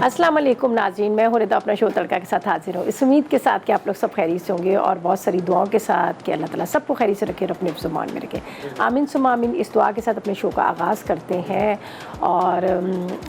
अस्सलाम वालेकुम नाज़रीन, मैं हूं रिदा अपना शो तड़का के साथ हाजिर हूँ। इस उम्मीद के साथ कि आप लोग सब खैरियत से होंगे और बहुत सारी दुआओं के साथ कि अल्लाह ताला सबको खैरियत से रखे और अपने ज़ुबान में रखे। आमीन सुम्मा आमीन। इस दुआ के साथ अपने शो का आगाज़ करते हैं। और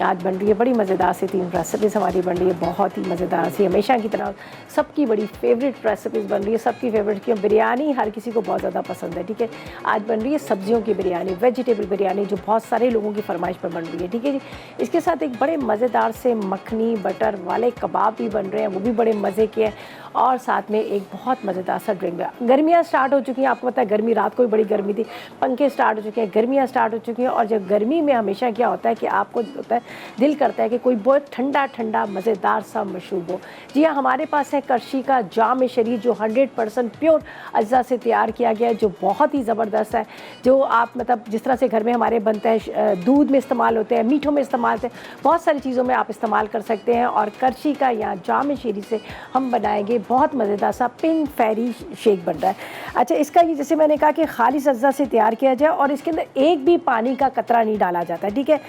आज बन रही है बड़ी मज़ेदार सी 3 रेसिपीज़ हमारी बन रही है, बहुत ही मज़ेदार सी, हमेशा की तरह सबकी बड़ी फेवरेट रेसिपीज़ बन रही है, सबकी फेवरेट की बिरयानी हर किसी को बहुत ज़्यादा पसंद है। ठीक है, आज बन रही है सब्जियों की बिरयानी, वेजिटेबल बिरयानी, जो बहुत सारे लोगों की फरमाइश पर बन रही है। ठीक है जी, इसके साथ एक बड़े मज़ेदार से मखनी बटर वाले कबाब भी बन रहे हैं, वो भी बड़े मज़े के हैं। और साथ में एक बहुत मज़ेदार सा ड्रिंक है। गर्मियाँ स्टार्ट हो चुकी हैं, आपको पता है गर्मी, रात को भी बड़ी गर्मी थी, पंखे स्टार्ट हो चुके हैं, गर्मियाँ स्टार्ट हो चुकी हैं। और जब गर्मी में हमेशा क्या होता है कि आपको होता है, दिल करता है कि कोई बहुत ठंडा ठंडा मज़ेदार सा मशरूब हो। जी हाँ, हमारे पास है करशी का जाम शरीर, जो 100% प्योर अज्जा से तैयार किया गया है, जो बहुत ही ज़बरदस्त है। जो आप मतलब जिस तरह से घर में हमारे बनते हैं, दूध में इस्तेमाल होते हैं, मीठों में इस्तेमाल होते हैं, बहुत सारी चीज़ों में आप इस्तेमाल कर सकते हैं। और करशी का या जाम शरीर से हम बनाएंगे बहुत मज़ेदार सा पिंक फेरी शेक बन रहा है। अच्छा, इसका ये जैसे मैंने कहा कि खालिस अज्जा से तैयार किया जाए और इसके अंदर एक भी पानी का कतरा नहीं डाला जाता है। ठीक है,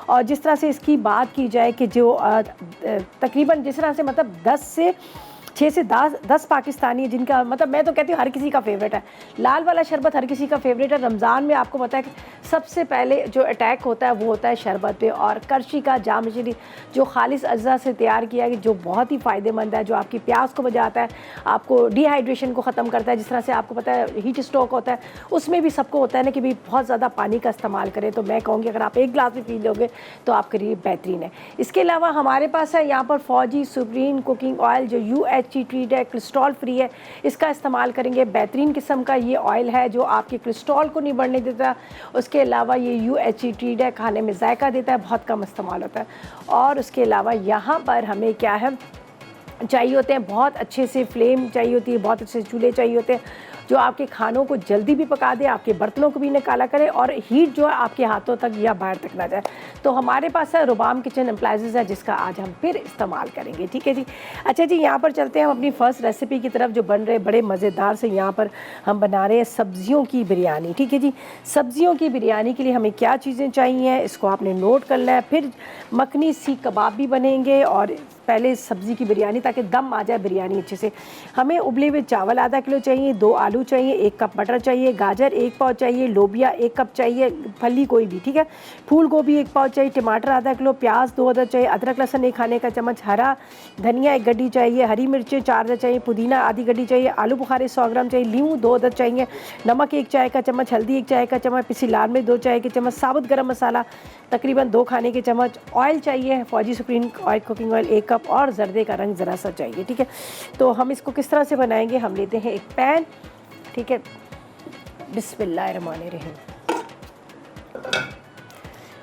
और जिस तरह से इसकी बात की जाए कि जो तकरीबन जिस तरह से मतलब 6 से 10 पाकिस्तानी जिनका मतलब मैं तो कहती हूँ हर किसी का फेवरेट है। लाल वाला शरबत हर किसी का फेवरेट है। रमज़ान में आपको पता है कि सबसे पहले जो अटैक होता है वो होता है शरबत पे। और करशी का जाम शरीफ जो खालिस अज्जा से तैयार किया है, जो बहुत ही फ़ायदेमंद है, जो आपकी प्यास को बचाता है, आपको डिहाइड्रेशन को ख़त्म करता है। जिस तरह से आपको पता है हीट स्ट्रोक होता है, उसमें भी सबको होता है ना कि भाई बहुत ज़्यादा पानी का इस्तेमाल करें। तो मैं कहूँगी अगर आप एक गिलास भी पी लोगे तो आपके लिए बेहतरीन है। इसके अलावा हमारे पास है यहाँ पर फौजी सुप्रीम कुकिंग ऑयल, जो UHT ट्रीट है, कोलेस्ट्रॉल फ्री है, इसका इस्तेमाल करेंगे। बेहतरीन किस्म का ये ऑयल है जो आपके कोलेस्ट्रॉल को नहीं बढ़ने देता। उसके अलावा ये UHT ट्रीट है, खाने में जायका देता है, बहुत कम इस्तेमाल होता है। और उसके अलावा यहाँ पर हमें क्या है चाहिए होते हैं, बहुत अच्छे से फ्लेम चाहिए होती है, बहुत अच्छे से चूल्हे चाहिए होते हैं जो आपके खानों को जल्दी भी पका दे, आपके बर्तनों को भी न काला करे और हीट जो है आपके हाथों तक या बाहर तक ना जाए। तो हमारे पास है रुबाम किचन एप्लायंसेस है, जिसका आज हम फिर इस्तेमाल करेंगे। ठीक है जी। अच्छा जी, यहाँ पर चलते हैं हम अपनी फ़र्स्ट रेसिपी की तरफ, जो बन रहे बड़े मज़ेदार से। यहाँ पर हम बना रहे हैं सब्जियों की बिरयानी। ठीक है जी, सब्जियों की बिरयानी के लिए हमें क्या चीज़ें चाहिए इसको आपने नोट करना है। फिर मखनी सी कबाब भी बनेंगे और पहले सब्ज़ी की बिरयानी, ताकि दम आ जाए बिरयानी अच्छे से। हमें उबले हुए चावल आधा किलो चाहिए, 2 आलू चाहिए, 1 कप मटर चाहिए, गाजर 1 पाव चाहिए, लोबिया 1 कप चाहिए, फली कोई भी। ठीक है, फूल गोभी 1 पाव चाहिए, टमाटर आधा किलो, प्याज 2 अदद चाहिए, अदरक लहसुन 1 खाने का चम्मच, हरा धनिया 1 गड्डी चाहिए, हरी मिर्चें 4 अदद चाहिए, पुदीना आधी गड्डी चाहिए, आलू बुखारे 100 ग्राम चाहिए, लीमू 2 अदद चाहिए, नमक 1 चाय का चम्मच, हल्दी 1 चाय का चम्मच, पिसी लाल मिर्च 2 चाय के चम्मच, साबुत गरम मसाला तकरीबन 2 खाने के चम्मच, ऑयल चाहिए फौजी supreme oil cooking oil 1 cup और जर्दे का रंग ज़रा सा चाहिए। ठीक है, तो हम इसको किस तरह से बनाएंगे, हम लेते हैं एक पैन। ठीक है, बिस्मिल्लाहिर्रहमानिर्रहीम।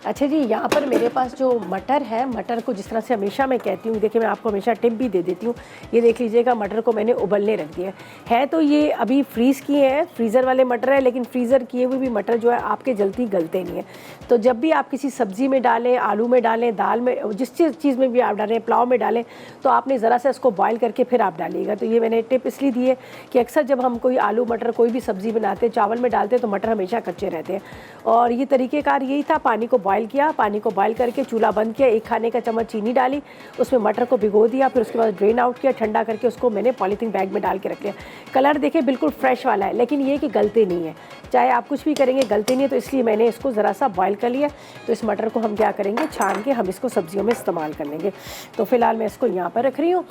अच्छा जी, यहाँ पर मेरे पास जो मटर है, मटर को जिस तरह से हमेशा मैं कहती हूँ, देखिए मैं आपको हमेशा टिप भी दे देती हूँ, ये देख लीजिएगा मटर को मैंने उबलने रख दिया है। तो ये अभी फ्रीज़ किए हैं, फ्रीज़र वाले मटर है, लेकिन फ्रीज़र किए हुए भी मटर जो है आपके जल्दी गलते नहीं है। तो जब भी आप किसी सब्ज़ी में डालें, आलू में डालें, दाल में, जिस चीज़ में भी आप डालें, पुलाव में डालें, तो आपने ज़रा सा इसको बॉयल करके फिर आप डालिएगा। तो ये मैंने टिप इसलिए दी है कि अक्सर जब हम कोई आलू मटर कोई भी सब्ज़ी बनाते हैं, चावल में डालते हैं, तो मटर हमेशा कच्चे रहते हैं। और ये तरीक़ेकार यही था, पानी को बॉयल किया, पानी को बॉयल करके चूल्हा बंद किया, 1 खाने का चम्मच चीनी डाली, उसमें मटर को भिगो दिया, फिर उसके बाद ड्रेन आउट किया, ठंडा करके उसको मैंने पॉलीथीन बैग में डाल के रख लिया। कलर देखिए बिल्कुल फ्रेश वाला है, लेकिन ये कि गलते नहीं है, चाहे आप कुछ भी करेंगे गलते नहीं है। तो इसलिए मैंने इसको ज़रा सा बॉयल कर लिया। तो इस मटर को हम क्या करेंगे, छान के हम इसको सब्जियों में इस्तेमाल कर लेंगे। तो फ़िलहाल मैं इसको यहाँ पर रख रही हूँ।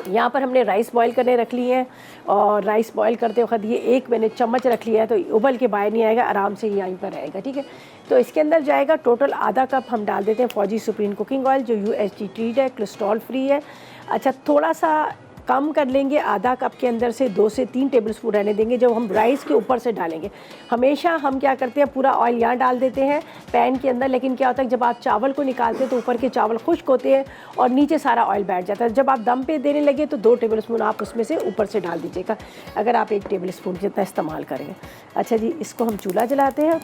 यहाँ पर हमने राइस बॉईल करने रख लिए हैं और राइस बॉईल करते वक्त ये 1 मैंने चम्मच रख लिया है, तो उबल के बाहर नहीं आएगा, आराम से यहीं पर रहेगा। ठीक है, तो इसके अंदर जाएगा टोटल आधा कप हम डाल देते हैं फौजी सुप्रीम कुकिंग ऑयल, जो UHT ट्रीट है, कोलेस्ट्रॉल फ्री है। अच्छा, थोड़ा सा कम कर लेंगे, आधा कप के अंदर से 2 से 3 टेबलस्पून रहने देंगे, जब हम राइस के ऊपर से डालेंगे। हमेशा हम क्या करते हैं, पूरा ऑयल यहाँ डाल देते हैं पैन के अंदर, लेकिन क्या होता है जब आप चावल को निकालते हैं तो ऊपर के चावल खुश्क होते हैं और नीचे सारा ऑयल बैठ जाता है। जब आप दम पे देने लगे तो 2 टेबलस्पून आप उसमें से ऊपर से डाल दीजिएगा, अगर आप 1 टेबलस्पून जितना इस्तेमाल करेंगे। अच्छा जी, इसको हम चूल्हा जलाते हैं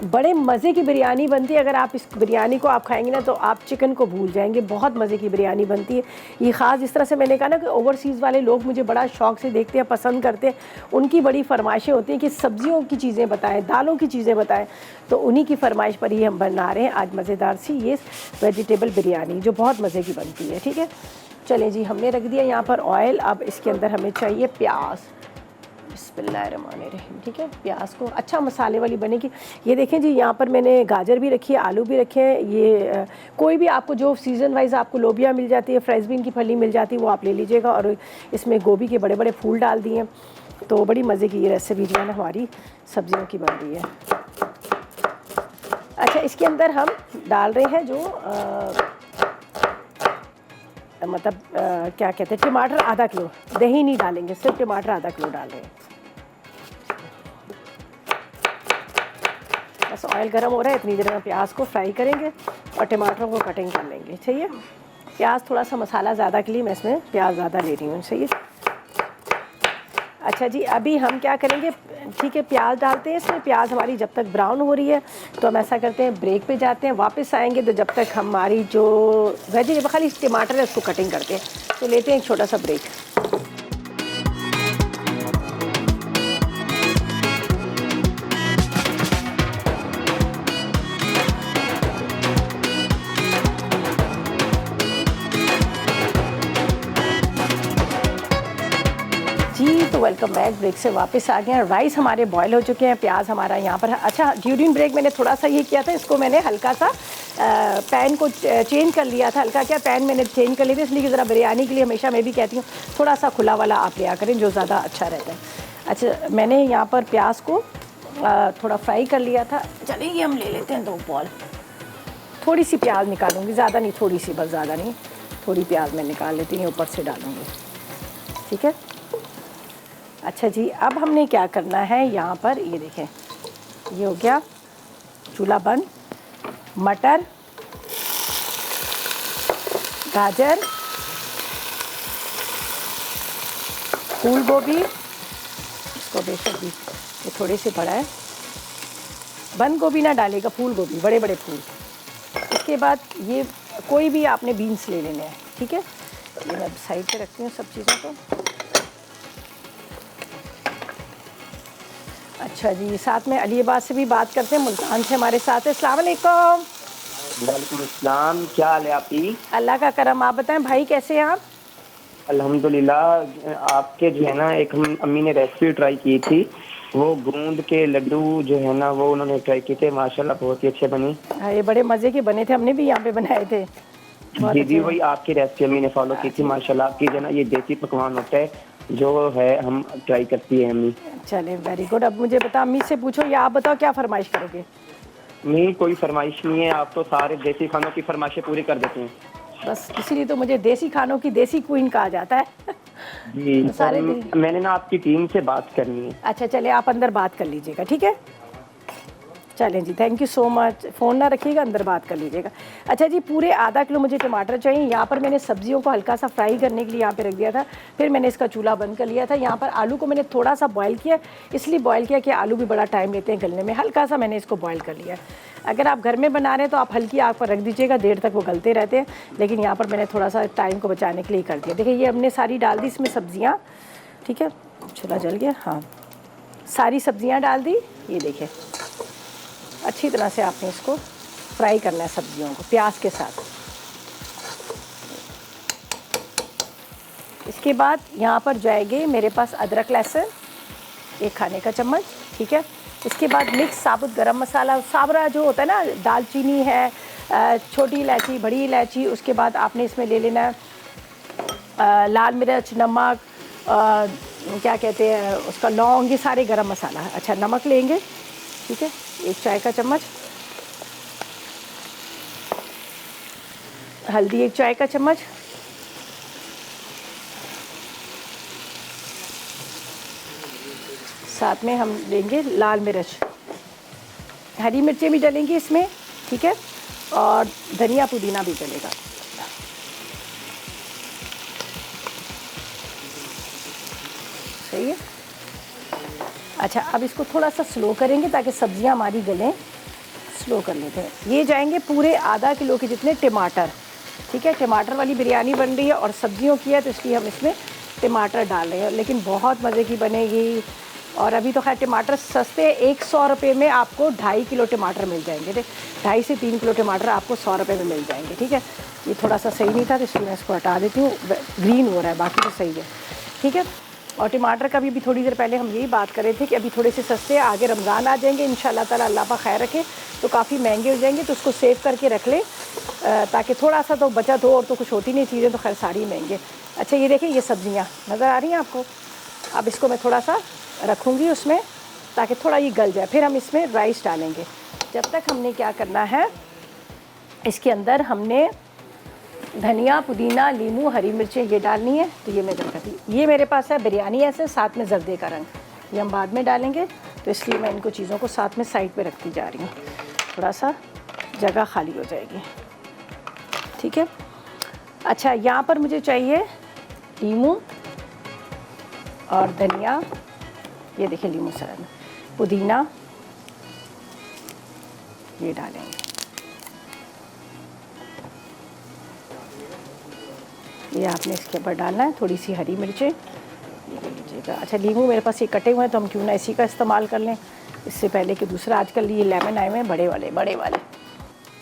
बड़े मज़े की बिरयानी बनती है। अगर आप इस बिरयानी को आप खाएंगे ना तो आप चिकन को भूल जाएंगे। बहुत मज़े की बिरयानी बनती है ये। ख़ास जिस तरह से मैंने कहा ना कि ओवरसीज़ वाले लोग मुझे बड़ा शौक़ से देखते हैं, पसंद करते हैं। उनकी बड़ी फरमाइशें होती हैं कि सब्ज़ियों की चीज़ें बताएं, दालों की चीज़ें बताएं, तो उन्हीं की फरमाइश पर ही हम बना रहे हैं आज मज़ेदार सी ये वेजिटेबल बिरयानी जो बहुत मज़े की बनती है। ठीक है, चलें जी, हमने रख दिया यहाँ पर ऑयल। अब इसके अंदर हमें चाहिए प्याज। बिस्मिल्लाहिर्रहमानिर्रहीम। ठीक है, प्याज को अच्छा मसाले वाली बनेगी। ये देखें जी, यहाँ पर मैंने गाजर भी रखी है, आलू भी रखे हैं। ये कोई भी आपको जो सीज़न वाइज आपको लोबिया मिल जाती है, फ्रेंच बीन की फली मिल जाती है, वो आप ले लीजिएगा। और इसमें गोभी के बड़े बड़े फूल डाल दिए, तो बड़ी मज़े की ये रेसिपी जो है ना हमारी सब्जियों की बन रही है। अच्छा, इसके अंदर हम डाल रहे हैं जो मतलब क्या कहते हैं, टमाटर आधा किलो। दही नहीं डालेंगे, सिर्फ टमाटर आधा किलो डाल रहे हैं। बस ऑयल गर्म हो रहा है, इतनी देर में प्याज को फ्राई करेंगे और टमाटरों को कटिंग कर लेंगे। सही है, प्याज थोड़ा सा मसाला ज़्यादा के लिए मैं इसमें प्याज ज़्यादा ले रही हूँ। सही है। अच्छा जी, अभी हम क्या करेंगे, ठीक है, प्याज डालते हैं इसमें। प्याज हमारी जब तक ब्राउन हो रही है तो हम ऐसा करते हैं, ब्रेक पे जाते हैं, वापस आएंगे तो जब तक हमारी जो वेजिटेबल खाली टमाटर है उसको कटिंग करते हैं। तो लेते हैं एक छोटा सा ब्रेक। जी, तो वेलकम बैक। ब्रेक से वापस आ गए हैं। राइस हमारे बॉयल हो चुके हैं, प्याज हमारा यहाँ पर है। अच्छा, ड्यूरिंग ब्रेक मैंने थोड़ा सा ये किया था, इसको मैंने हल्का सा पैन को चेंज कर लिया था। हल्का क्या, पैन मैंने चेंज कर लिया था, इसलिए कि ज़रा बिरयानी के लिए हमेशा मैं भी कहती हूँ थोड़ा सा खुला वाला आप लिया करें, जो ज़्यादा अच्छा रहता है। अच्छा, मैंने यहाँ पर प्याज को थोड़ा फ्राई कर लिया था। चलिए हम ले लेते हैं 2 बॉल। थोड़ी सी प्याज निकालूंगी, ज़्यादा नहीं, थोड़ी सी, बस ज़्यादा नहीं, थोड़ी प्याज मैं निकाल लेती हूँ, ऊपर से डालूँगी। ठीक है। अच्छा जी, अब हमने क्या करना है, यहाँ पर ये देखें, ये हो गया चूल्हा बंद। मटर, गाजर, फूल गोभी, इसको बेशक भी ये थोड़े से बड़ा है, बंद गोभी ना डालेगा, फूल गोभी, बड़े बड़े फूल। इसके बाद ये कोई भी आपने बीन्स ले लेने हैं। ठीक है, ये मैं साइड पे रखती हूँ सब चीज़ों को। अच्छा जी, साथ में अलीबाद से भी बात करते हैं, मुल्तान से हमारे साथ है। अस्सलाम वालेकुम। वालेकुम अस्सलाम, क्या हाल है आपकी? अल्लाह का करम। आप बताएं भाई, कैसे हैं आप? अल्हम्दुलिल्लाह। आपके जो है ना, एक हम अम्मी ने रेसिपी ट्राई की थी, वो गूंद के लड्डू जो है ना, वो उन्होंने ट्राई किए थे, माशाल्लाह बहुत ही अच्छे बने। हाँ, ये बड़े मज़े के बने थे, हमने भी यहाँ पे बनाए थे। बहुत जी अच्छे। वही आपकी रेसिपी अम्मी ने फॉलो की थी। माशाल्लाह आपकी जो है ना, ये देसी पकवान होता है जो है हम ट्राई करती है अम्मी। चले, वेरी गुड। अब मुझे बता, अम्मी से पूछो या आप बताओ क्या फरमाइश करोगे? नहीं, कोई फरमाइश नहीं है, आप तो सारे देसी खानों की फरमाइशें पूरी कर देते हैं। बस इसीलिए तो मुझे देसी खानों की देसी क्वीन कहा जाता है। जी, तो सारे मैंने ना आपकी टीम से बात करनी है। अच्छा, चले आप अंदर बात कर लीजिएगा। ठीक है, चलें जी, thank you so much. Phone ना रखिएगा, अंदर बात कर लीजिएगा। अच्छा जी, पूरे आधा किलो मुझे टमाटर चाहिए। यहाँ पर मैंने सब्जियों को हल्का सा फ्राई करने के लिए यहाँ पे रख दिया था, फिर मैंने इसका चूल्हा बंद कर लिया था। यहाँ पर आलू को मैंने थोड़ा सा बॉयल किया, इसलिए बॉयल किया कि आलू भी बड़ा टाइम लेते हैं गलने में। हल्का सा मैंने इसको बॉयल कर लिया। अगर आप घर में बना रहे हैं तो आप हल्की आग पर रख दीजिएगा, देर तक वो गलते रहते हैं, लेकिन यहाँ पर मैंने थोड़ा सा टाइम को बचाने के लिए कर दिया। देखिए, ये हमने सारी डाल दी इसमें सब्जियाँ। ठीक है, चूल्हा जल गया। हाँ, सारी सब्जियाँ डाल दी। ये देखिए, अच्छी तरह से आपने इसको फ्राई करना है सब्जियों को प्याज के साथ। इसके बाद यहाँ पर जाएंगे मेरे पास अदरक लहसुन 1 खाने का चम्मच। ठीक है, इसके बाद मिक्स साबुत गरम मसाला, साबरा जो होता है ना, दालचीनी है, छोटी इलायची, बड़ी इलायची। उसके बाद आपने इसमें ले लेना है लाल मिर्च, नमक, क्या कहते हैं उसका, लौंग, ये सारे गरम मसाला। अच्छा, नमक लेंगे, ठीक है, 1 चाय का चम्मच, हल्दी 1 चाय का चम्मच, साथ में हम लेंगे लाल मिर्च, हरी मिर्चें भी डलेंगी इसमें। ठीक है, और धनिया पुदीना भी डलेगा। सही है। अच्छा, अब इसको थोड़ा सा स्लो करेंगे ताकि सब्जियां हमारी गलें। स्लो कर लेते हैं। ये जाएंगे पूरे आधा किलो के जितने टमाटर, ठीक है। टमाटर वाली बिरयानी बन रही है और सब्जियों की है, तो इसलिए हम इसमें टमाटर डाल रहे हैं, लेकिन बहुत मज़े की बनेगी। और अभी तो खैर टमाटर सस्ते हैं, 100 रुपये में आपको 2.5 किलो टमाटर मिल जाएंगे। 2.5 से 3 किलो टमाटर आपको 100 रुपये में मिल जाएंगे, ठीक है। ये थोड़ा सा सही नहीं था तो इसलिए मैं इसको हटा देती हूँ, ग्रीन हो रहा है, बाकी तो सही है, ठीक है। और टमाटर का भी थोड़ी देर पहले हम यही बात कर रहे थे कि अभी थोड़े से सस्ते हैं, आगे रमज़ान आ जाएंगे इंशाल्लाह ताला, अल्लाह पाक खैर रखे, तो काफ़ी महंगे हो जाएंगे, तो उसको सेव करके रख लें ताकि थोड़ा सा तो बचत हो। और तो कुछ होती नहीं चीज़ें तो खैर सारी महंगे। अच्छा ये देखें, ये सब्ज़ियाँ नज़र आ रही हैं आपको। अब इसको मैं थोड़ा सा रखूँगी उसमें ताकि थोड़ा ये गल जाए, फिर हम इसमें राइस डालेंगे। जब तक हमने क्या करना है, इसके अंदर हमने धनिया, पुदीना, नींबू, हरी मिर्चें ये डालनी है। तो ये मैं करती, ये मेरे पास है बिरयानी ऐसे, साथ में जर्दे का रंग, ये हम बाद में डालेंगे, तो इसलिए मैं इनको चीज़ों को साथ में साइड पे रखती जा रही हूँ, थोड़ा सा जगह खाली हो जाएगी, ठीक है। अच्छा यहाँ पर मुझे चाहिए नींबू और धनिया, ये देखिए नींबू सर, पुदीना ये डालेंगे, ये आपने इसके ऊपर डालना है। थोड़ी सी हरी मिर्चें ये ले लीजिएगा। अच्छा नींबू मेरे पास ये कटे हुए हैं, तो हम क्यों ना इसी का इस्तेमाल कर लें इससे पहले कि दूसरा। आजकल ये लेमन आए हुए हैं बड़े वाले।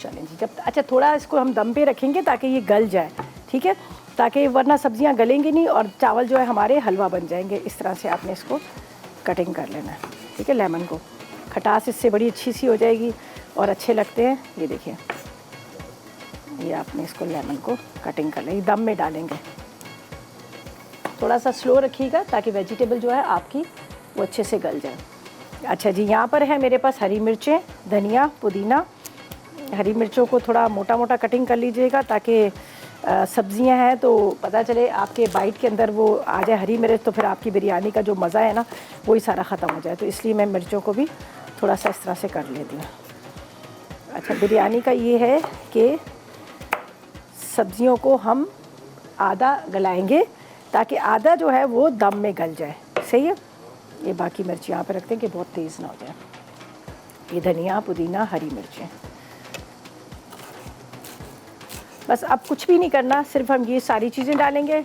चलें जी, जब अच्छा थोड़ा इसको हम दम पे रखेंगे ताकि ये गल जाए, ठीक है, ताकि वरना सब्जियां गलेंगी नहीं और चावल जो है हमारे हलवा बन जाएंगे। इस तरह से आपने इसको कटिंग कर लेना है, ठीक है। लेमन को खटास इससे बड़ी अच्छी सी हो जाएगी और अच्छे लगते हैं। ये देखिए, ये आपने इसको लेमन को कटिंग कर लें, दम में डालेंगे। थोड़ा सा स्लो रखिएगा ताकि वेजिटेबल जो है आपकी वो अच्छे से गल जाए। अच्छा जी, यहाँ पर है मेरे पास हरी मिर्चें, धनिया, पुदीना। हरी मिर्चों को थोड़ा मोटा मोटा कटिंग कर लीजिएगा ताकि सब्जियां हैं तो पता चले आपके बाइट के अंदर वो आ जाए हरी मिर्च, तो फिर आपकी बिरयानी का जो मज़ा है ना वही सारा ख़त्म हो जाए। तो इसलिए मैं मिर्चों को भी थोड़ा सा इस तरह से कर लेती हूँ। अच्छा, बिरयानी का ये है कि सब्जियों को हम आधा गलाएंगे ताकि आधा जो है वो दम में गल जाए, सही है। ये बाकी मिर्च यहाँ पे रखते हैं कि बहुत तेज़ ना हो जाए। ये धनिया, पुदीना, हरी मिर्चें, बस अब कुछ भी नहीं करना, सिर्फ हम ये सारी चीज़ें डालेंगे।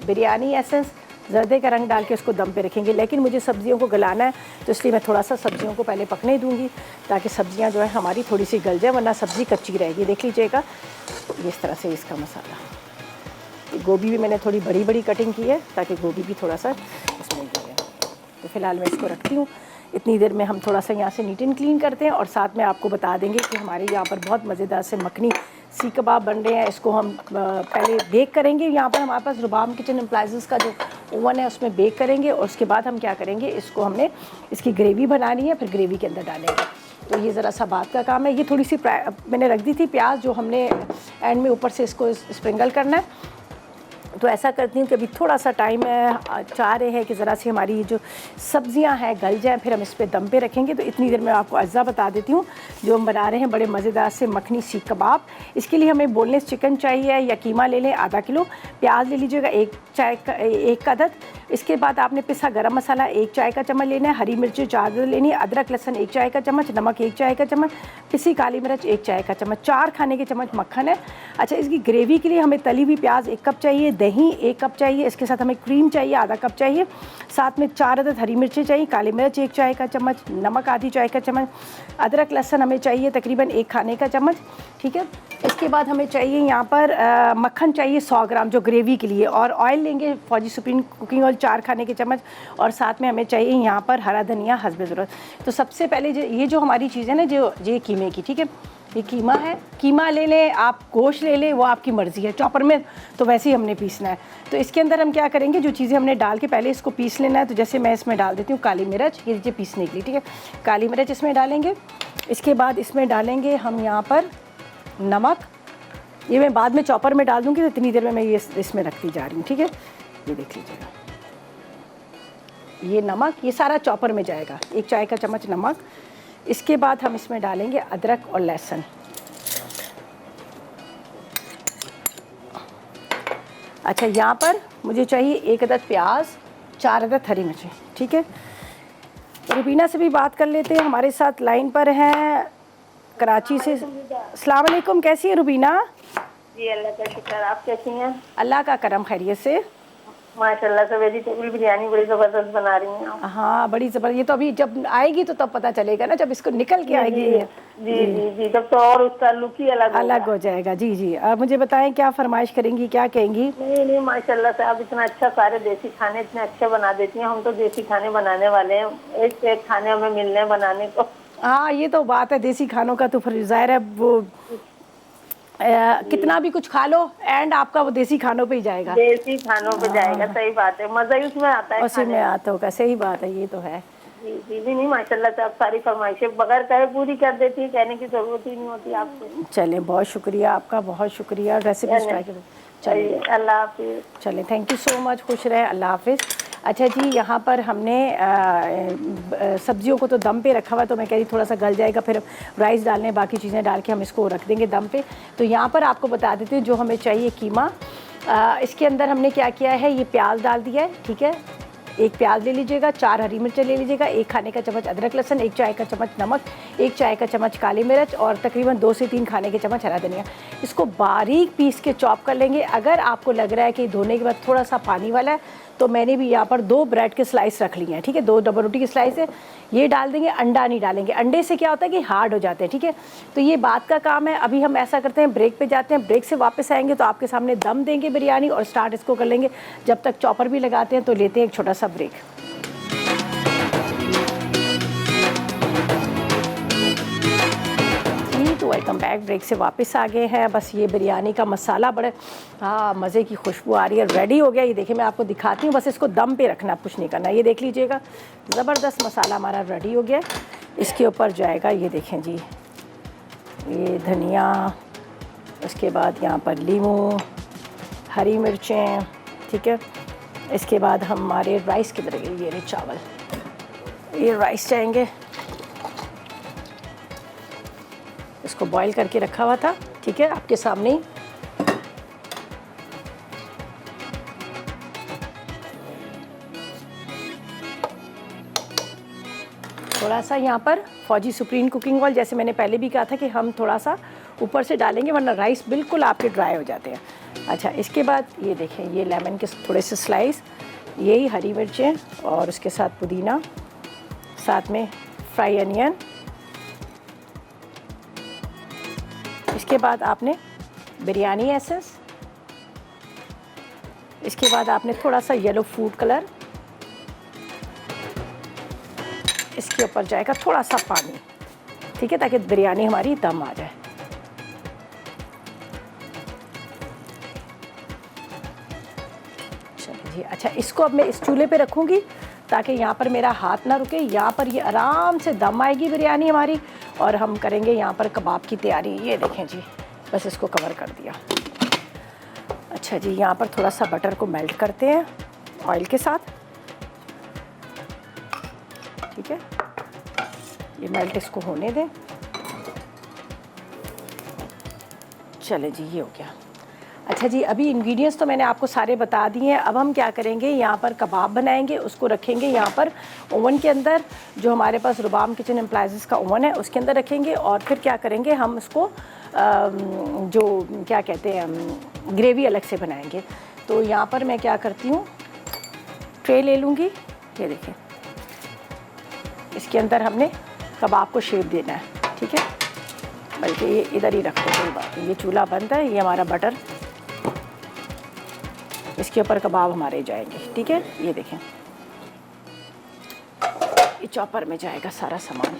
बिरयानी एसेंस, जर्दे का रंग डाल के उसको दम पे रखेंगे। लेकिन मुझे सब्जियों को गलाना है तो इसलिए मैं थोड़ा सा सब्जियों को पहले पकने दूंगी ताकि सब्जियां जो है हमारी थोड़ी सी गल जाए, वरना सब्ज़ी कच्ची रहेगी। देख लीजिएगा इस तरह से इसका मसाला। गोभी भी मैंने थोड़ी बड़ी बड़ी कटिंग की है ताकि गोभी भी थोड़ा सा इसमें गले। तो फ़िलहाल मैं इसको रखती हूँ। इतनी देर में हम थोड़ा सा यहाँ से नीट एंड क्लीन करते हैं और साथ में आपको बता देंगे कि हमारे यहाँ पर बहुत मज़ेदार से मखनी सीख कबाब बन रहे हैं। इसको हम पहले बेक करेंगे। यहाँ पर हमारे पास रुबाम किचन एप्लायंसेस का जो ओवन है उसमें बेक करेंगे और उसके बाद हम क्या करेंगे, इसको हमने इसकी ग्रेवी बनानी है, फिर ग्रेवी के अंदर डालेंगे। तो ये ज़रा सा बात का काम है। ये थोड़ी सी मैंने रख दी थी प्याज, जो हमने एंड में ऊपर से इसको स्प्रिंगल करना है। तो ऐसा करती हूँ कि अभी थोड़ा सा टाइम है, चाह रहे हैं कि ज़रा सी हमारी ये जो सब्जियां हैं गल जाएं, फिर हम इस पर दम पे रखेंगे। तो इतनी देर में आपको अज्जा बता देती हूँ जो हम बना रहे हैं, बड़े मज़ेदार से मखनी सीख कबाब। इसके लिए हमें बोनलेस चिकन चाहिए या कीमा ले लें आधा किलो, प्याज ले लीजिएगा एक अदद। इसके बाद आपने पिसा गरम मसाला 1 चाय का चम्मच लेना है, हरी मिर्ची 4 लेनी है, अदरक लहसुन 1 चाय का चम्मच, नमक 1 चाय का चम्मच, पिसी काली मिर्च 1 चाय का चम्मच, 4 खाने के चम्मच मक्खन है। अच्छा, इसकी ग्रेवी के लिए हमें तली हुई प्याज 1 कप चाहिए, दही 1 कप चाहिए, इसके साथ हमें क्रीम चाहिए आधा कप चाहिए, साथ में 4 अदद हरी मिर्ची चाहिए, काली मिर्च 1 चाय का चम्मच, नमक आधी चाय का चम्मच, अदरक लहसुन हमें चाहिए तकरीबन 1 खाने का चम्मच, ठीक है। इसके बाद हमें चाहिए यहाँ पर मक्खन चाहिए 100 ग्राम जो ग्रेवी के लिए, और ऑयल लेंगे फौजी सुप्रीम कुकिंग ऑयल 4 खाने के चम्मच, और साथ में हमें चाहिए यहाँ पर हरा धनिया हस्बे ज़रूरत। तो सबसे पहले ये जो हमारी चीज़ है ना, जो ये कीमे की, ठीक है, ये कीमा है, कीमा ले लें आप, गोश्त ले लें, वो आपकी मर्ज़ी है। चॉपर में तो वैसे ही हमने पीसना है। तो इसके अंदर हम क्या करेंगे, जो चीज़ें हमने डाल के पहले इसको पीस लेना है। तो जैसे मैं इसमें डाल देती हूँ काली मिर्च, ये लीजिए पीसने के लिए, ठीक है, काली मिर्च इसमें डालेंगे। इसके बाद इसमें डालेंगे हम यहाँ पर नमक, ये मैं बाद में चॉपर में डाल दूँगी, तो इतनी देर में मैं ये इसमें रखती जा रही हूँ, ठीक है। ये देख लीजिएगा, ये नमक, ये सारा चॉपर में जाएगा, 1 चाय का चम्मच नमक। इसके बाद हम इसमें डालेंगे अदरक और लहसुन। अच्छा, यहाँ पर मुझे चाहिए 1 अदद प्याज, 4 अदद हरी मिर्ची, ठीक है। रुबीना से भी बात कर लेते हैं, हमारे साथ लाइन पर हैं कराची से। अस्सलाम वालेकुम, कैसी है रुबीना? जी अल्लाह का शुक्र। आप कैसी हैं? अल्लाह का करम, खैरियत से। माशाल्लाह से वेजिटेबल बिरयानी बड़ी ज़बरदस्त बना रही हैं आप। हाँ, बड़ी ज़बरदस्त। ये तो अभी जब आएगी तो तब पता चलेगा ना, जब इसको निकल के आएगी ये। जी जी जी, तब तो और उसका लुक ही अलग अलग हो जाएगा। जी जी, आप मुझे बताएं क्या फरमाइश करेंगी, क्या कहेंगी? नहीं नहीं, माशाल्लाह से आप इतना अच्छा सारे देसी खाने इतने अच्छे बना देती हैं। हम तो देसी खाने बनाने वाले हैं, एक से एक खाने हमें मिलने हैं बनाने को। हाँ, ये तो बात है, देसी खानों का तो फिर ज़ाहिर है वो कितना भी कुछ खा लो एंड आपका वो देसी खानों पे ही जाएगा। देसी खानों पे जाएगा, सही बात है, मजा ही उसमें आता है उसी में खाने आता होगा, सही बात है, ये तो है। जी जी जी, नहीं माशाल्लाह से आप सारी फरमाइशें बगैर कहे पूरी कर देती है, कहने की जरूरत ही नहीं होती आपको। चलें, बहुत शुक्रिया आपका, बहुत शुक्रिया। रेसिपीज ट्राई करें। चलिए, अल्लाह हाफिज़। चलें, थैंक यू सो मच, खुश रहे, अल्लाह हाफिज़। अच्छा जी, यहाँ पर हमने सब्जियों को तो दम पे रखा हुआ है, तो मैं कह रही थोड़ा सा गल जाएगा, फिर राइस डालने, बाकी चीज़ें डाल के हम इसको रख देंगे दम पे। तो यहाँ पर आपको बता देती हूँ जो हमें चाहिए कीमा। इसके अंदर हमने क्या किया है, ये प्याज डाल दिया है, ठीक है। एक प्याज ले लीजिएगा, 4 हरी मिर्चें ले लीजिएगा, 1 खाने का चम्मच अदरक लहसुन, 1 चाय का चम्मच नमक, 1 चाय का चम्मच काली मिर्च और तकरीबन 2 से 3 खाने के चम्मच हरा धनिया। इसको बारीक पीस के चॉप कर लेंगे। अगर आपको लग रहा है कि धोने के बाद थोड़ा सा पानी वाला है, तो मैंने भी यहाँ पर 2 ब्रेड के स्लाइस रख लिए हैं, ठीक है, 2 डबल रोटी की स्लाइस है, ये डाल देंगे। अंडा नहीं डालेंगे, अंडे से क्या होता है कि हार्ड हो जाते हैं, ठीक है। तो ये बात का काम है। अभी हम ऐसा करते हैं, ब्रेक पे जाते हैं, ब्रेक से वापस आएंगे तो आपके सामने दम देंगे बिरयानी और स्टार्ट इसको कर लेंगे। जब तक चॉपर भी लगाते हैं तो लेते हैं एक छोटा सा ब्रेक। तो वेलकम बैक, ब्रेक से वापस आ गए हैं। बस ये बिरयानी का मसाला बड़े मज़े की खुशबू आ रही है, रेडी हो गया। ये देखिए, मैं आपको दिखाती हूँ, बस इसको दम पे रखना, कुछ नहीं करना। ये देख लीजिएगा, ज़बरदस्त मसाला हमारा रेडी हो गया। इसके ऊपर जाएगा, ये देखें जी, ये धनिया, उसके बाद यहाँ पर लीमू, हरी मिर्चें, ठीक है। इसके बाद हमारे राइस किधर गए, ये रहे चावल, ये राइस जाएंगे। इसको बॉईल करके रखा हुआ था, ठीक है, आपके सामने ही। थोड़ा सा यहाँ पर फौजी सुप्रीम कुकिंग ऑयल, जैसे मैंने पहले भी कहा था कि हम थोड़ा सा ऊपर से डालेंगे, वरना राइस बिल्कुल आपके ड्राई हो जाते हैं। अच्छा, इसके बाद ये देखें, ये लेमन के थोड़े से स्लाइस, यही हरी मिर्चें और उसके साथ पुदीना, साथ में फ्राई अनियन। इसके बाद आपने बिरयानी एसेंस, इसके बाद आपने थोड़ा सा येलो फूड कलर, इसके ऊपर जाएगा थोड़ा सा पानी, ठीक है, ताकि बिरयानी हमारी दम आ जाए। चलिए जी, अच्छा, इसको अब मैं इस चूल्हे पे रखूँगी ताकि यहाँ पर मेरा हाथ ना रुके। यहाँ पर ये आराम से दम आएगी बिरयानी हमारी और हम करेंगे यहाँ पर कबाब की तैयारी। ये देखें जी, बस इसको कवर कर दिया। अच्छा जी, यहाँ पर थोड़ा सा बटर को मेल्ट करते हैं ऑयल के साथ, ठीक है। ये मेल्ट इसको होने दें। चले जी, ये हो गया। अच्छा जी, अभी इंग्रेडिएंट्स तो मैंने आपको सारे बता दिए हैं। अब हम क्या करेंगे, यहाँ पर कबाब बनाएंगे, उसको रखेंगे यहाँ पर ओवन के अंदर, जो हमारे पास रुबाम किचन एप्लायंसेस का ओवन है उसके अंदर रखेंगे। और फिर क्या करेंगे, हम उसको जो क्या कहते हैं, ग्रेवी अलग से बनाएंगे। तो यहाँ पर मैं क्या करती हूँ, ट्रे ले लूँगी, ये देखें, इसके अंदर हमने कबाब को शेप देना है, ठीक है। बल्कि ये इधर ही रख दो, कोई बात नहीं, ये चूल्हा बंद है। ये हमारा बटर, इसके ऊपर कबाब हमारे जाएंगे, ठीक है। ये देखें, ये चॉपर में जाएगा सारा सामान।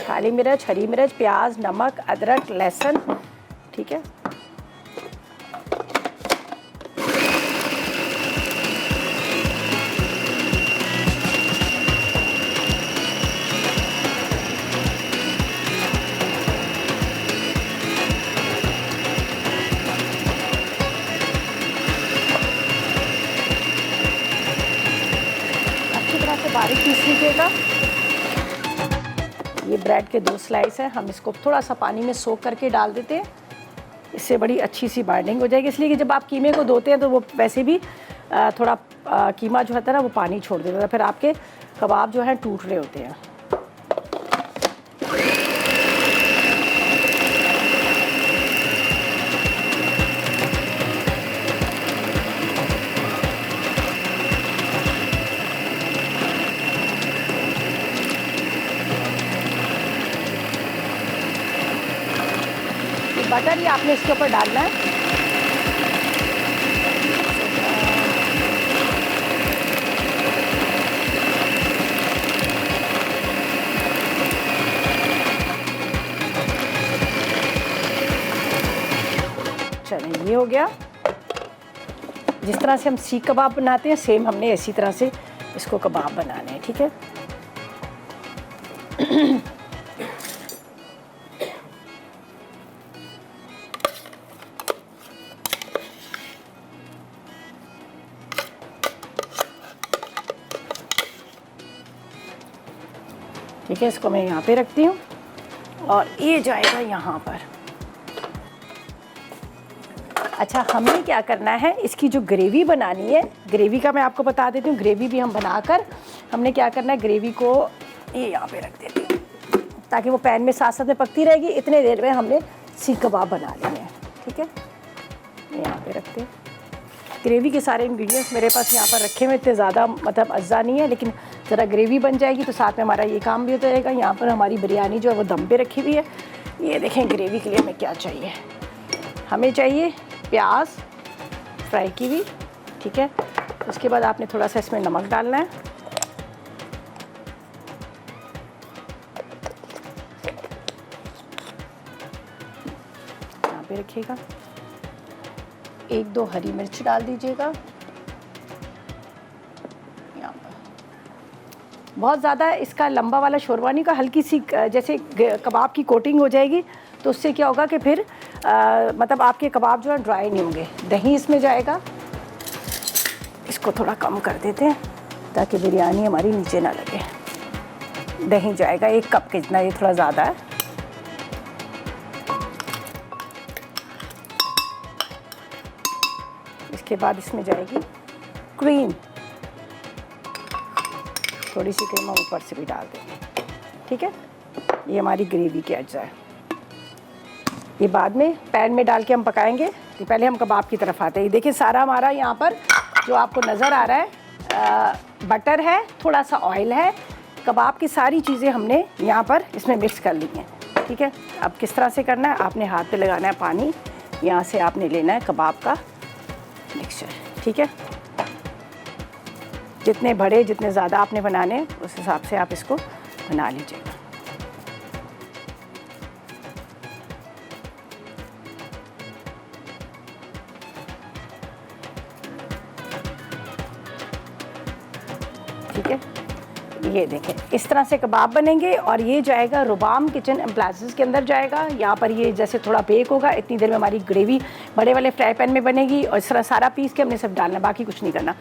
काली मिर्च, हरी मिर्च, प्याज, नमक, अदरक, लहसुन, ठीक है। बारीक पीस लीजिएगा। ये ब्रेड के 2 स्लाइस हैं, हम इसको थोड़ा सा पानी में सोक करके डाल देते हैं। इससे बड़ी अच्छी सी बाइंडिंग हो जाएगी, इसलिए कि जब आप कीमे को धोते हैं तो वो वैसे भी थोड़ा कीमा जो होता है ना वो पानी छोड़ देता है, फिर आपके कबाब जो हैं टूट रहे होते हैं। बटर ही आपने इसके ऊपर डालना है। चलिए ये हो गया। जिस तरह से हम सीख कबाब बनाते हैं सेम हमने इसी तरह से इसको कबाब बनाने हैं, ठीक है। ठीक है, इसको मैं यहाँ पे रखती हूँ और ये जाएगा यहाँ पर। अच्छा, हमें क्या करना है, इसकी जो ग्रेवी बनानी है, ग्रेवी का मैं आपको बता देती हूँ। ग्रेवी भी हम बनाकर हमने क्या करना है, ग्रेवी को ये यहाँ पे रख देती हूँ ताकि वो पैन में साथ साथ में पकती रहेगी। इतने देर में हमने सीख कबाब बना लिए हैं, ठीक है। यहाँ पे रखते हैं। ग्रेवी के सारे इंग्रेडिएंट्स मेरे पास यहाँ पर रखे हुए, इतने ज़्यादा मतलब अज्जा नहीं है, लेकिन ज़रा ग्रेवी बन जाएगी तो साथ में हमारा ये काम भी हो जाएगा। यहाँ पर हमारी बिरयानी जो है वो दम पे रखी हुई है। ये देखें ग्रेवी के लिए हमें क्या चाहिए। हमें चाहिए प्याज फ्राई की हुई, ठीक है। उसके बाद आपने थोड़ा सा इसमें नमक डालना है। यहाँ पे रखिएगा। 1-2 हरी मिर्च डाल दीजिएगा यहाँ पर। बहुत ज़्यादा इसका लंबा वाला शोरबा नहीं का, हल्की सी जैसे कबाब की कोटिंग हो जाएगी तो उससे क्या होगा कि फिर मतलब आपके कबाब जो है ड्राई नहीं होंगे। दही इसमें जाएगा, इसको थोड़ा कम कर देते हैं ताकि बिरयानी हमारी नीचे ना लगे। दही जाएगा 1 कप के जितना, ये थोड़ा ज़्यादा है। इसके बाद इसमें जाएगी क्रीम, थोड़ी सी क्रीम हम ऊपर से भी डाल देंगे, ठीक है। ये हमारी ग्रेवी के अज्जा है। ये बाद में पैन में डाल के हम पकाएंगे। तो पहले हम कबाब की तरफ आते हैं। देखिए सारा हमारा यहाँ पर जो आपको नज़र आ रहा है बटर है, थोड़ा सा ऑयल है, कबाब की सारी चीज़ें हमने यहाँ पर इसमें मिक्स कर ली हैं, ठीक है। अब किस तरह से करना है, आपने हाथ पे लगाना है पानी, यहाँ से आपने लेना है कबाब का मिक्सचर, ठीक है। जितने बड़े जितने ज़्यादा आपने बनाने उस हिसाब से आप इसको बना लीजिएगा। ठीक है, ये देखें इस तरह से कबाब बनेंगे और ये जाएगा रुबाम किचन एप्लायंसेस के अंदर जाएगा। यहाँ पर ये जैसे थोड़ा बेक होगा, इतनी देर में हमारी ग्रेवी बड़े वाले फ्राई पैन में बनेगी और इस तरह सारा पीस के हमने सब डालना, बाकी कुछ नहीं करना।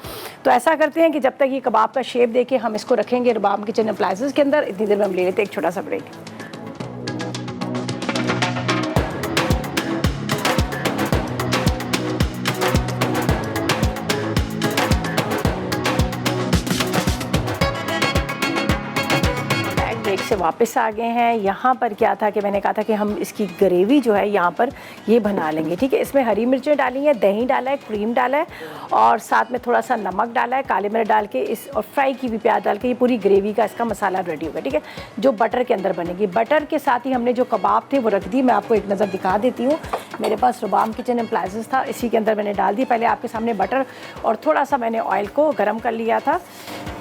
तो ऐसा करते हैं कि जब तक ये कबाब का शेप देके हम इसको रखेंगे रुबाम किचन एप्लायंसेस के अंदर, इतनी देर में हम ले लेते हैं एक छोटा सा ब्रेक। से वापस आ गए हैं। यहाँ पर क्या था कि मैंने कहा था कि हम इसकी ग्रेवी जो है यहाँ पर ये बना लेंगे, ठीक है। इसमें हरी मिर्चें डाली हैं, दही डाला है, क्रीम डाला है और साथ में थोड़ा सा नमक डाला है, काले मिर्च डाल के इस और फ्राई की भी प्याज डाल के ये पूरी ग्रेवी का इसका मसाला रेडी होगा, ठीक है, जो बटर के अंदर बनेगी। बटर के साथ ही हमने जो कबाब थे वो रख दी। मैं आपको एक नज़र दिखा देती हूँ। मेरे पास रुबाम किचन एप्लायंसेस था, इसी के अंदर मैंने डाल दी। पहले आपके सामने बटर और थोड़ा सा मैंने ऑयल को गर्म कर लिया था।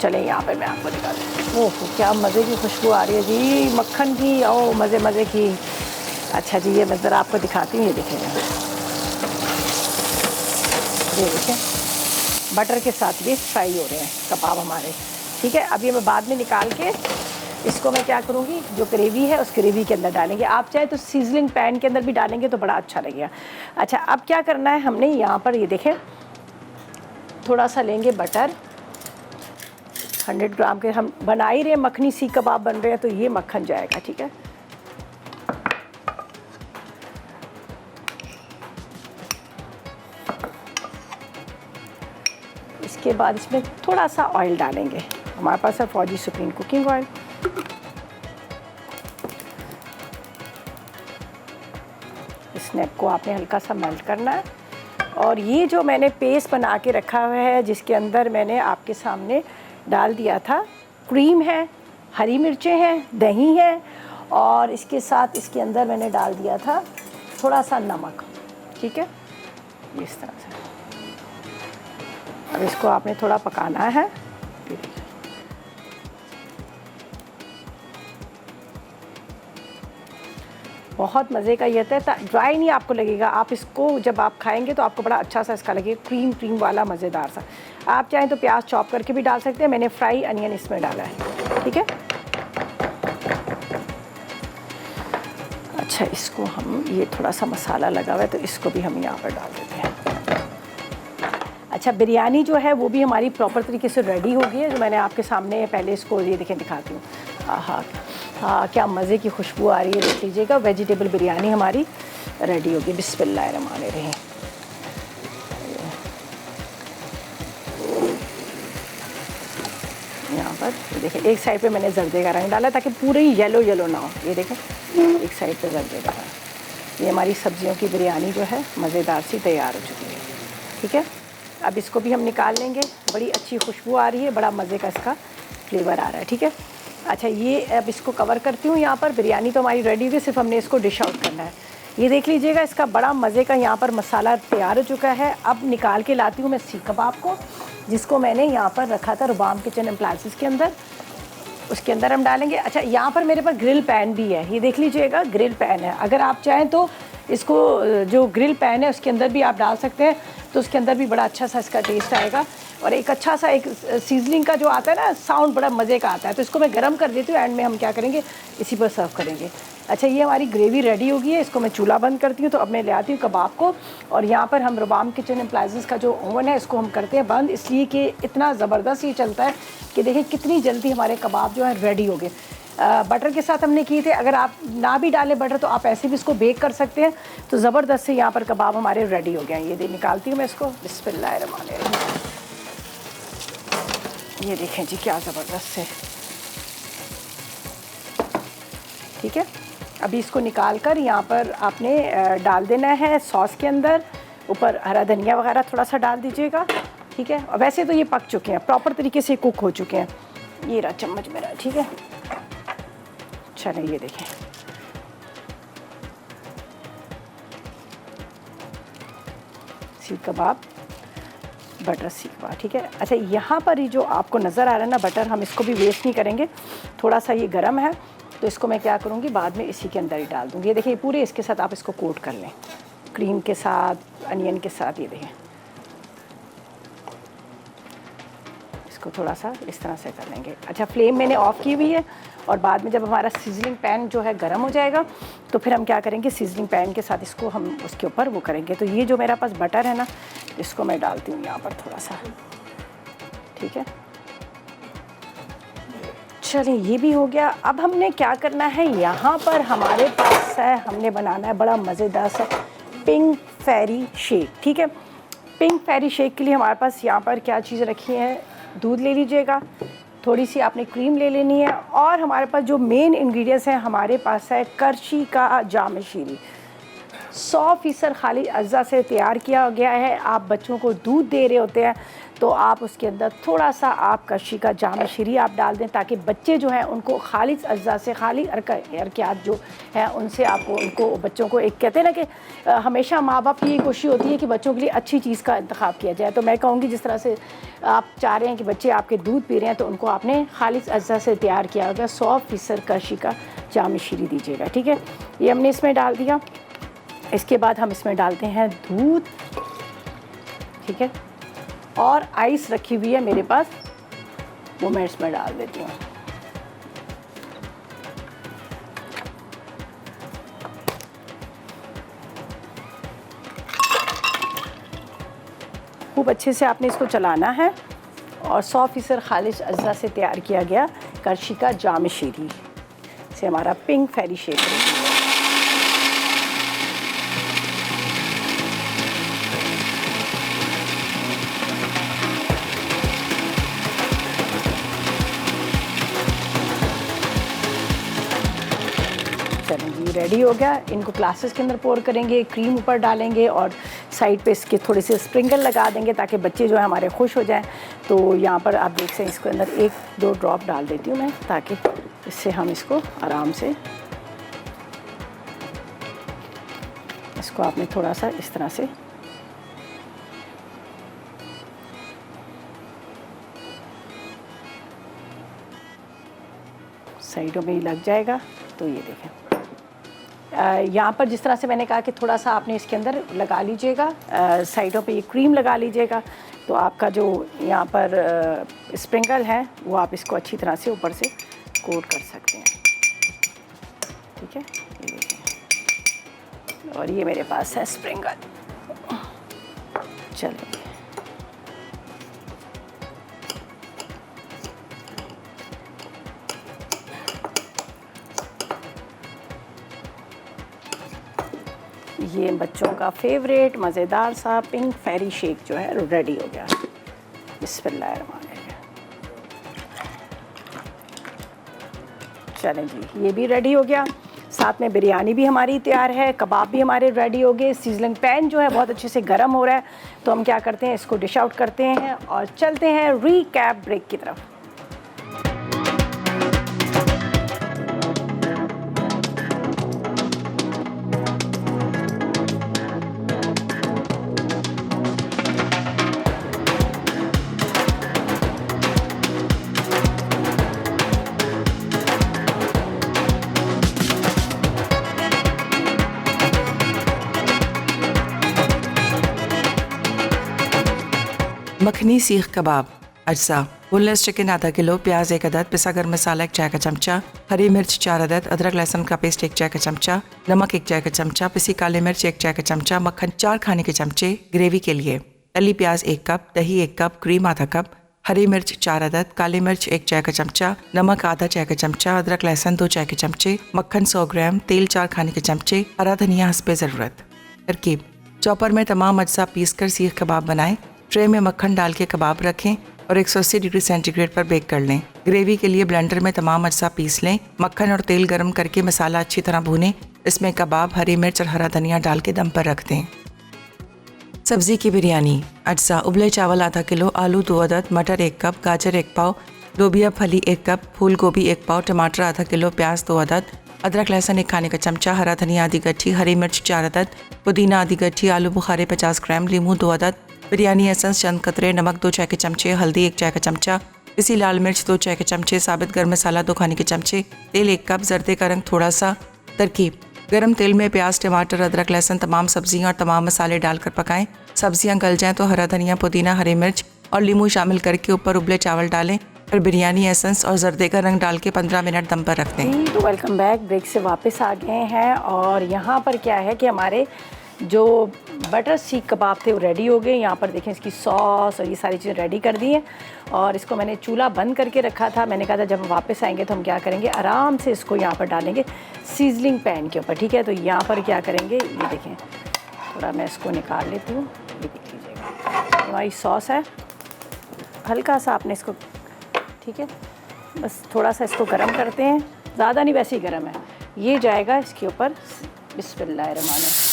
चले यहाँ पर मैं आपको दिखा दूँ। ओह क्या मज़े की खुशबू आ रही है जी, मक्खन की, ओ मज़े मज़े की। अच्छा जी, ये मैं ज़रा आपको दिखाती हूँ। ये देखेंगे, ये देखें बटर के साथ ये फ्राई हो रहे हैं कबाब हमारे, ठीक है। अब ये मैं बाद में निकाल के इसको मैं क्या करूँगी, जो ग्रेवी है उस ग्रेवी के अंदर डालेंगे। आप चाहे तो सीजलिंग पैन के अंदर भी डालेंगे तो बड़ा अच्छा लगेगा। अच्छा, अब क्या करना है हमने यहाँ पर, ये देखें थोड़ा सा लेंगे बटर, 100 ग्राम के। हम बना ही रहे मखनी सीख कबाब बन रहे हैं तो ये मक्खन जाएगा, ठीक है। इसके बाद इसमें थोड़ा सा ऑयल डालेंगे, हमारे पास है फौजी सुप्रीम कुकिंग ऑयल। स्नैप को आपने हल्का सा मेल्ट करना है। और ये जो मैंने पेस्ट बना के रखा हुआ है, जिसके अंदर मैंने आपके सामने डाल दिया था, क्रीम है, हरी मिर्चें हैं, दही है, और इसके साथ इसके अंदर मैंने डाल दिया था थोड़ा सा नमक। ठीक है, इस तरह से। अब इसको आपने थोड़ा पकाना है। बहुत मज़े का ये होता है, ड्राई नहीं आपको लगेगा। आप इसको जब आप खाएंगे तो आपको बड़ा अच्छा सा इसका लगेगा, क्रीम क्रीम वाला मज़ेदार सा। आप चाहें तो प्याज चॉप करके भी डाल सकते हैं, मैंने फ्राई अनियन इसमें डाला है। ठीक है, अच्छा इसको हम, ये थोड़ा सा मसाला लगा हुआ है तो इसको भी हम यहाँ पर डाल देते हैं। अच्छा, बिरयानी जो है वो भी हमारी प्रॉपर तरीके से रेडी हो गई है, जो मैंने आपके सामने पहले इसको ये देखें दिखाती हूँ। हाँ हाँ, क्या मज़े की खुशबू आ रही है, देख लीजिएगा। वेजिटेबल बिरयानी हमारी रेडी होगी। बिस्मिल्लाहिर्रहमानिर्रहीम। यहाँ पर देखें, एक साइड पे मैंने जर्दे का रंग डाला ताकि पूरे ही येलो येलो ना हो। ये देखें, एक साइड पे जर्दे का रंग। ये हमारी सब्जियों की बिरयानी जो है मज़ेदार सी तैयार हो चुकी है। ठीक है, अब इसको भी हम निकाल लेंगे। बड़ी अच्छी खुशबू आ रही है, बड़ा मज़े का इसका फ्लेवर आ रहा है। ठीक है, अच्छा ये अब इसको कवर करती हूँ। यहाँ पर बिरयानी तो हमारी रेडी हुई, सिर्फ हमने इसको डिश आउट करना है। ये देख लीजिएगा, इसका बड़ा मज़े का यहाँ पर मसाला तैयार हो चुका है। अब निकाल के लाती हूँ मैं सीख कबाब को, जिसको मैंने यहाँ पर रखा था रुबाम किचन एप्लायंसेस के अंदर। उसके अंदर हम डालेंगे। अच्छा, यहाँ पर मेरे पास ग्रिल पैन भी है, ये देख लीजिएगा, ग्रिल पैन है। अगर आप चाहें तो इसको, जो ग्रिल पैन है उसके अंदर भी आप डाल सकते हैं, तो उसके अंदर भी बड़ा अच्छा सा इसका टेस्ट आएगा। और एक अच्छा सा एक सीजनिंग का जो आता है ना साउंड, बड़ा मज़े का आता है। तो इसको मैं गर्म कर देती हूँ, एंड में हम क्या करेंगे, इसी पर सर्व करेंगे। अच्छा, ये हमारी ग्रेवी रेडी हो गई है, इसको मैं चूल्हा बंद करती हूँ। तो अब मैं ले आती हूँ कबाब को, और यहाँ पर हम रुबाम किचन एप्लायंसेस का जो ओवन है इसको हम करते हैं बंद, इसलिए कि इतना ज़बरदस्त ये चलता है कि देखें कितनी जल्दी हमारे कबाब जो है रेडी हो गए। बटर के साथ हमने किए थे। अगर आप ना भी डालें बटर तो आप ऐसे भी इसको बेक कर सकते हैं। तो ज़बरदस्त से यहाँ पर कबाब हमारे रेडी हो गए हैं। ये निकालती हूँ मैं इसको। बिस्मिल्लाहिर्रहमानिर्रहीम। ये देखें जी, क्या ज़बरदस्त से। ठीक है, अभी इसको निकाल कर यहाँ पर आपने डाल देना है सॉस के अंदर। ऊपर हरा धनिया वगैरह थोड़ा सा डाल दीजिएगा। ठीक है, और वैसे तो ये पक चुके हैं, प्रॉपर तरीके से कुक हो चुके हैं। ये रहा चम्मच मेरा। ठीक है, चलें, ये देखें, सीख कबाब, बटर सीख कबाब। ठीक है, अच्छा यहाँ पर ही जो आपको नज़र आ रहा है ना बटर, हम इसको भी वेस्ट नहीं करेंगे। थोड़ा सा ये गर्म है तो इसको मैं क्या करूँगी, बाद में इसी के अंदर ही डाल दूँगी। ये देखिए, पूरे इसके साथ आप इसको कोट कर लें, क्रीम के साथ, अनियन के साथ। ये देखें, इसको थोड़ा सा इस तरह से कर लेंगे। अच्छा, फ्लेम मैंने ऑफ़ की हुई है, और बाद में जब हमारा सीजनिंग पैन जो है गर्म हो जाएगा तो फिर हम क्या करेंगे, सीजनिंग पैन के साथ इसको हम उसके ऊपर वो करेंगे। तो ये जो मेरा पास बटर है ना, इसको मैं डालती हूँ यहाँ पर थोड़ा सा। ठीक है, चलिए ये भी हो गया। अब हमने क्या करना है, यहाँ पर हमारे पास है, हमने बनाना है बड़ा मज़ेदार सा पिंक फेरी शेक। ठीक है, पिंक फेरी शेक के लिए हमारे पास यहाँ पर क्या चीज़ रखी है, दूध ले लीजिएगा, थोड़ी सी आपने क्रीम ले लेनी है, और हमारे पास जो मेन इंग्रेडिएंट्स हैं, हमारे पास है करशी का जाम शीरी। 100% खाली अज्जा से तैयार किया गया है। आप बच्चों को दूध दे रहे होते हैं तो आप उसके अंदर थोड़ा सा आप करशी का जाम शीरी आप डाल दें, ताकि बच्चे जो हैं उनको खालिस अज्जा से, खाली हरकत जो है उनसे आपको, उनको बच्चों को, एक कहते हैं ना कि हमेशा माँ बाप की ये कोशिश होती है कि बच्चों के लिए अच्छी चीज़ का इंतखाब किया जाए। तो मैं कहूँगी जिस तरह से आप चाह रहे हैं कि बच्चे आपके दूध पी रहे हैं, तो उनको आपने खालिस अज्जा से तैयार किया होगा 100% करशी का जाम शीरी दीजिएगा। ठीक है, ये हमने इसमें डाल दिया। इसके बाद हम इसमें डालते हैं दूध। ठीक है, और आइस रखी हुई है मेरे पास, वो मैं इसमें डाल देती हूँ। खूब अच्छे से आपने इसको चलाना है, और 100% खालिश अज्जा से तैयार किया गया करशी का जाम शीरी से हमारा पिंक फेरी शेक है। रेडी हो गया। इनको ग्लासेस के अंदर पोर करेंगे, क्रीम ऊपर डालेंगे और साइड पे इसके थोड़े से स्प्रिंकल लगा देंगे ताकि बच्चे जो है हमारे खुश हो जाएं। तो यहाँ पर आप देख सकते हैं इसके अंदर 1-2 ड्रॉप डाल देती हूँ मैं, ताकि इससे हम इसको आराम से, इसको आपने थोड़ा सा इस तरह से साइडों में ही लग जाएगा। तो ये देखें, यहाँ पर जिस तरह से मैंने कहा कि थोड़ा सा आपने इसके अंदर लगा लीजिएगा, साइडों पे ये क्रीम लगा लीजिएगा, तो आपका जो यहाँ पर स्प्रिंकल है वो आप इसको अच्छी तरह से ऊपर से कोट कर सकते हैं। ठीक है, ये देखें, और ये मेरे पास है स्प्रिंकल। चलिए, ये बच्चों का फेवरेट मज़ेदार सा पिंक फेरी शेक जो है रेडी हो गया। बिस्मिल्लाहिर्रहमानिर्रहीम। चलें जी, ये भी रेडी हो गया। साथ में बिरयानी भी हमारी तैयार है, कबाब भी हमारे रेडी हो गए। सीजनिंग पैन जो है बहुत अच्छे से गर्म हो रहा है, तो हम क्या करते हैं, इसको डिश आउट करते हैं और चलते हैं रीकैप ब्रेक की तरफ। मखनी सीख कबाब। अज्जा: बोनलेस चिकन आधा किलो, प्याज 1 अदद, पिसा गर्म मसाला 1 चाय का चमचा, हरी मिर्च 4 अदद, अदरक लहसुन का पेस्ट 1 चाय का चमचा, नमक 1 चाय का चमचा, पिसी काली मिर्च 1 चाय का चमचा, मक्खन 4 खाने के चमचे। ग्रेवी के लिए तली प्याज 1 कप, दही 1 कप, क्रीम आधा कप, हरी मिर्च 4 अदद, काली मिर्च 1 चाय का चमचा, नमक आधा चाय का चमचा, अदरक लहसुन 2 चाय के चमचे, मक्खन 100 ग्राम, तेल 4 खाने के चमचे, हरा धनिया हस्बे ज़रूरत। तरकीब: चॉपर में तमाम अज्जा पीस कर सीख कबाब बनाएं। ट्रे में मक्खन डाल के कबाब रखें और 180 डिग्री सेंटीग्रेड पर बेक कर लें। ग्रेवी के लिए ब्लेंडर में तमाम अज्जा पीस लें। मक्खन और तेल गर्म करके मसाला अच्छी तरह भूनें। इसमें कबाब, हरी मिर्च और हरा धनिया डाल के दम पर रख दें। सब्ज़ी की बिरयानी। अज्जा: उबले चावल आधा किलो, आलू 2 अदद, मटर 1 कप, गाजर 1 पाव, लोबिया फली 1 कप, फूल गोभी 1 पाव, टमाटर आधा किलो, प्याज 2 अदद, अदरक लहसुन 1 खाने का चमचा, हरा धनिया आधी गट्ठी, हरी मिर्च 4 अदद, पुदीना आधी गट्ठी, आलू बुखारे 50 ग्राम, लीमू 2 अदद, बिरयानी एसेंस चंद कतरे, नमक 2 चाय के चमचे, हल्दी 1 चाय का चमचा, पिसी लाल मिर्च 2 चाय के चमचे, साबित गर्म मसाला 2 खाने के चमचे, तेल 1 कप, जर्दे का रंग थोड़ा सा। तरकीब: गरम तेल में प्याज, टमाटर, अदरक लहसुन, तमाम सब्जियां और तमाम मसाले डालकर पकाएं। सब्जियां गल जाएं तो हरा धनिया, पुदीना, हरी मिर्च और लीमू शामिल करके ऊपर उबले चावल डालें। फिर बिरयानी एसेंस और जर्दे का रंग डाल के 15 मिनट दम पर रख दें। तो वेलकम बैक। ब्रेक से वापस आ गए हैं और यहाँ पर क्या है कि हमारे जो बटर सीख कबाब थे वो रेडी हो गए। यहाँ पर देखें, इसकी सॉस और ये सारी चीज़ें रेडी कर दी हैं और इसको मैंने चूल्हा बंद करके रखा था। मैंने कहा था जब हम वापस आएंगे तो हम क्या करेंगे, आराम से इसको यहाँ पर डालेंगे सीजलिंग पैन के ऊपर। ठीक है, तो यहाँ पर क्या करेंगे, ये देखें, थोड़ा मैं इसको निकाल लेती हूँ। ये देख लीजिएगा, हमारी सॉस है। हल्का सा आपने इसको, ठीक है, बस थोड़ा सा इसको गर्म करते हैं, ज़्यादा नहीं, वैसे ही गर्म है। ये जाएगा इसके ऊपर। बिस्मिल्लाहिर्रहमानिर्रहीम।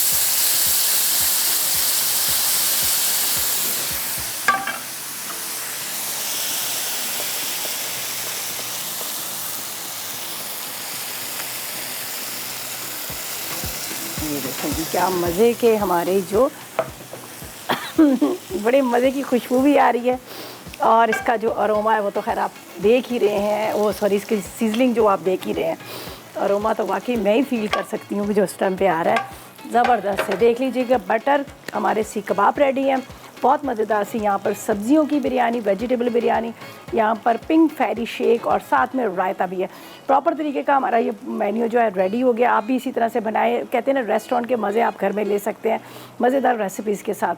ये देखें जी, क्या मज़े के हमारे जो बड़े मज़े की खुशबू भी आ रही है और इसका जो अरोमा है वो तो खैर आप देख ही रहे हैं। वो सॉरी, इसकी सीजलिंग जो आप देख ही रहे हैं, अरोमा तो वाकई मैं ही फील कर सकती हूँ जो उस टाइम पे आ रहा है। ज़बरदस्त है। देख लीजिएगा, बटर हमारे सीख कबाब रेडी हैं, बहुत मज़ेदार सी। यहाँ पर सब्जियों की बिरयानी, वेजिटेबल बिरयानी, यहाँ पर पिंक फेरी शेक और साथ में रायता भी है। प्रॉपर तरीके का हमारा ये मेन्यू जो है रेडी हो गया। आप भी इसी तरह से बनाए, कहते हैं ना रेस्टोरेंट के मज़े आप घर में ले सकते हैं मज़ेदार रेसिपीज़ के साथ।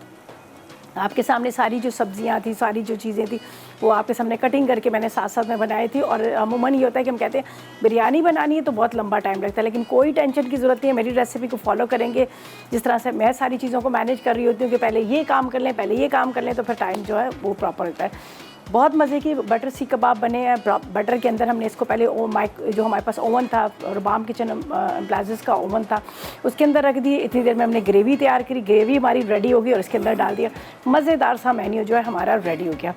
आपके सामने सारी जो सब्जियां थी, सारी जो चीज़ें थी, वो आपके सामने कटिंग करके मैंने साथ साथ में बनाई थी। और अमूमन ये होता है कि हम कहते हैं बिरयानी बनानी है तो बहुत लंबा टाइम लगता है, लेकिन कोई टेंशन की ज़रूरत नहीं है। मेरी रेसिपी को फॉलो करेंगे, जिस तरह से मैं सारी चीज़ों को मैनेज कर रही होती हूँ कि पहले ये काम कर लें, पहले ये काम कर लें, तो फिर टाइम जो है वो प्रॉपर होता है। बहुत मज़े की बटर सीख कबाब बने हैं। बटर के अंदर हमने इसको पहले जो हमारे पास ओवन था, रुबाम किचन एप्लायंसेस का ओवन था, उसके अंदर रख दिए। इतनी देर में हमने ग्रेवी तैयार करी, ग्रेवी हमारी रेडी होगी और इसके अंदर डाल दिया। मज़ेदार सा मेन्यू जो है हमारा रेडी हो गया।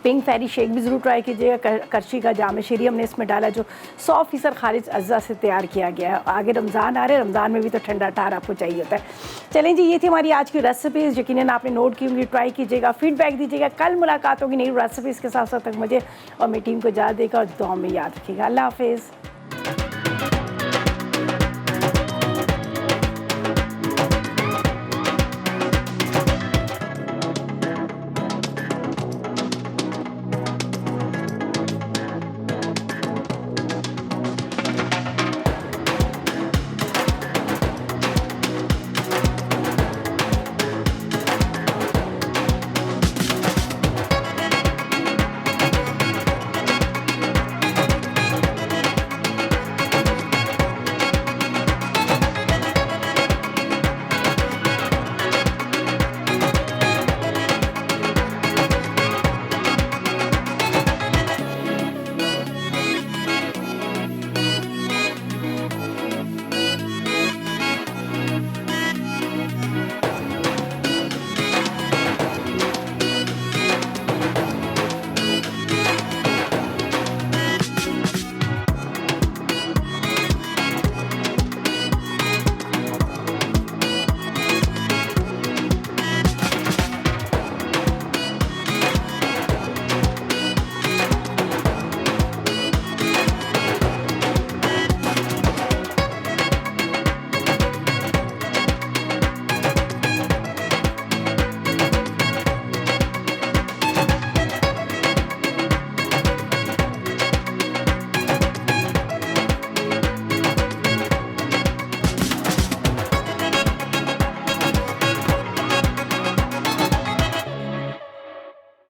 पिंक फेरी शेक भी ज़रूर ट्राई कीजिएगा। करशी का जाम शीरी हमने इसमें डाला जो 100% खारिज अज्जा से तैयार किया गया है। आगे रमज़ान आ रहे हैं, रमज़ान में भी तो ठंडा ठार आपको चाहिए होता है। चलें जी, ये थी हमारी आज की रेसिपीज़। यकीनन आपने नोट की होंगी, ट्राई कीजिएगा, फीडबैक दीजिएगा। कल मुलाकात होगी नई रेसिपीज़ के साथ साथ तक मुझे और मेरी टीम को इजाज़त देगा और दुआ में याद रखिएगा। अल्लाह हाफिज़।